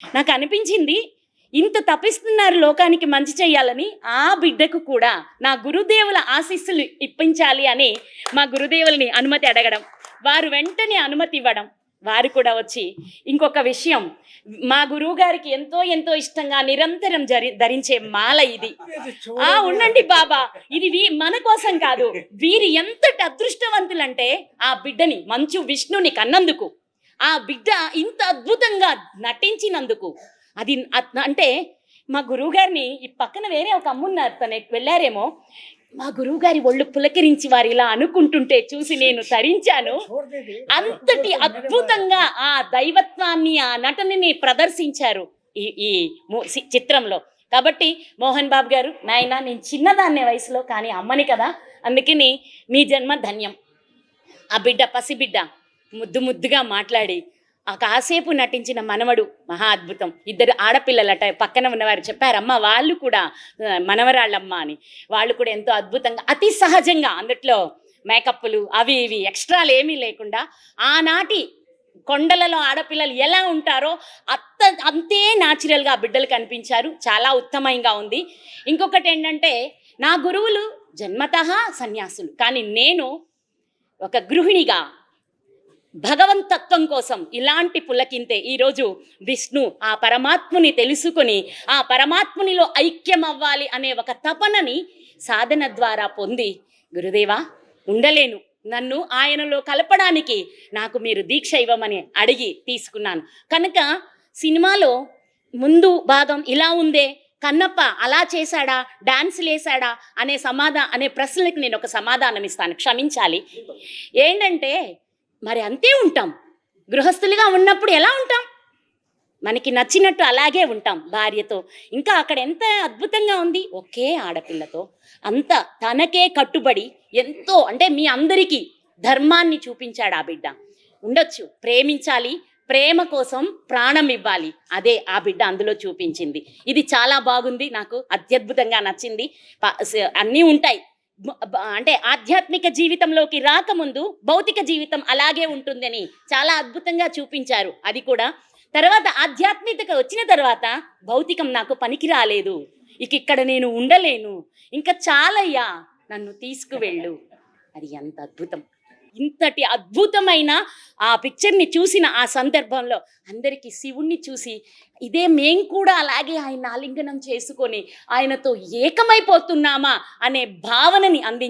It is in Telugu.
నాకు అనిపించింది ఇంత తపిస్తున్నారు లోకానికి మంచి చేయాలని, ఆ బిడ్డకు కూడా నా గురుదేవుల ఆశీస్సులు ఇప్పించాలి అని మా గురుదేవుల్ని అనుమతి అడగడం, వారు వెంటనే అనుమతి ఇవ్వడం, వారు కూడా వచ్చి ఇంకొక విషయం, మా గురువు గారికి ఎంతో ఎంతో ఇష్టంగా నిరంతరం ధరించే మాల ఇది. ఉండండి బాబా, ఇది మన కోసం కాదు, వీరు ఎంతటి అదృష్టవంతులంటే ఆ బిడ్డని మంచు విష్ణుని కన్నందుకు, ఆ బిడ్డ ఇంత అద్భుతంగా నటించినందుకు. అది అంటే మా గురువుగారిని ఈ పక్కన వేరే ఒక అమ్మున్నారు, తను వెళ్ళారేమో, మా గురువుగారి ఒళ్ళు పులకరించి వారు ఇలా అనుకుంటుంటే చూసి నేను తరించాను. అంతటి అద్భుతంగా ఆ దైవత్వాన్ని, ఆ నటనని ప్రదర్శించారు ఈ చిత్రంలో. కాబట్టి మోహన్ బాబు గారు, నాయన నేను చిన్నదాన్నే వయసులో, కానీ అమ్మని కదా, అందుకని మీ జన్మ ధన్యం. ఆ బిడ్డ పసిబిడ్డ ముద్దు ముద్దుగా మాట్లాడి ఆ కాసేపు నటించిన మనవడు మహా అద్భుతం. ఇద్దరు ఆడపిల్లలట పక్కన ఉన్నవారు చెప్పారమ్మ, వాళ్ళు కూడా మనవరాళ్ళమ్మ అని. వాళ్ళు కూడా ఎంతో అద్భుతంగా, అతి సహజంగా, అందుట్లో మేకప్లు అవి ఇవి ఎక్స్ట్రాలు ఏమీ లేకుండా ఆనాటి కొండలలో ఆడపిల్లలు ఎలా ఉంటారో అంతే న్యాచురల్గా ఆ బిడ్డలు కనిపించారు. చాలా ఉత్తమంగా ఉంది. ఇంకొకటి ఏంటంటే, నా గురువులు జన్మతః సన్యాసులు, కానీ నేను ఒక గృహిణిగా భగవంతత్వం కోసం ఇలాంటి పులకింతే ఈరోజు విష్ణు ఆ పరమాత్ముని తెలుసుకొని ఆ పరమాత్మునిలో ఐక్యం అవ్వాలి అనే ఒక తపనని సాధన ద్వారా పొంది, గురుదేవా ఉండలేను, నన్ను ఆయనలో కలపడానికి నాకు మీరు దీక్ష ఇవ్వమని అడిగి తీసుకున్నాను. కనుక సినిమాలో ముందు భాగం ఇలా ఉందే, కన్నప్ప అలా చేశాడా, డాన్సులు వేసాడా అనే ప్రశ్నలకు నేను ఒక సమాధానం ఇస్తాను, క్షమించాలి. ఏంటంటే, మరి అంతే ఉంటాం, గృహస్థులుగా ఉన్నప్పుడు ఎలా ఉంటాం, మనకి నచ్చినట్టు అలాగే ఉంటాం భార్యతో. ఇంకా అక్కడ ఎంత అద్భుతంగా ఉంది, ఒకే ఆడపిల్లతో అంత తనకే కట్టుబడి ఎంతో, అంటే మీ అందరికీ ధర్మాన్ని చూపించాడు ఆ బిడ్డ. ఉండొచ్చు, ప్రేమించాలి, ప్రేమ కోసం ప్రాణం ఇవ్వాలి, అదే ఆ బిడ్డ అందులో చూపించింది. ఇది చాలా బాగుంది, నాకు అత్యద్భుతంగా నచ్చింది. అన్నీ ఉంటాయి, అంటే ఆధ్యాత్మిక జీవితంలోకి రాకముందు భౌతిక జీవితం అలాగే ఉంటుందని చాలా అద్భుతంగా చూపించారు. అది కూడా తర్వాత ఆధ్యాత్మికత వచ్చిన తర్వాత భౌతికం నాకు పనికి రాలేదు, ఇక్కడ నేను ఉండలేను, ఇంకా చాలయ్యా, నన్ను తీసుకువెళ్ళు. అది ఎంత అద్భుతం. ఇంతటి అద్భుతమైన ఆ పిక్చర్ని చూసిన ఆ సందర్భంలో అందరికీ శివుణ్ణి చూసి, ఇదే మేం కూడా అలాగే ఆయన ఆలింగనం చేసుకొని ఆయనతో ఏకమైపోతున్నామా అనే భావనని అందించారు.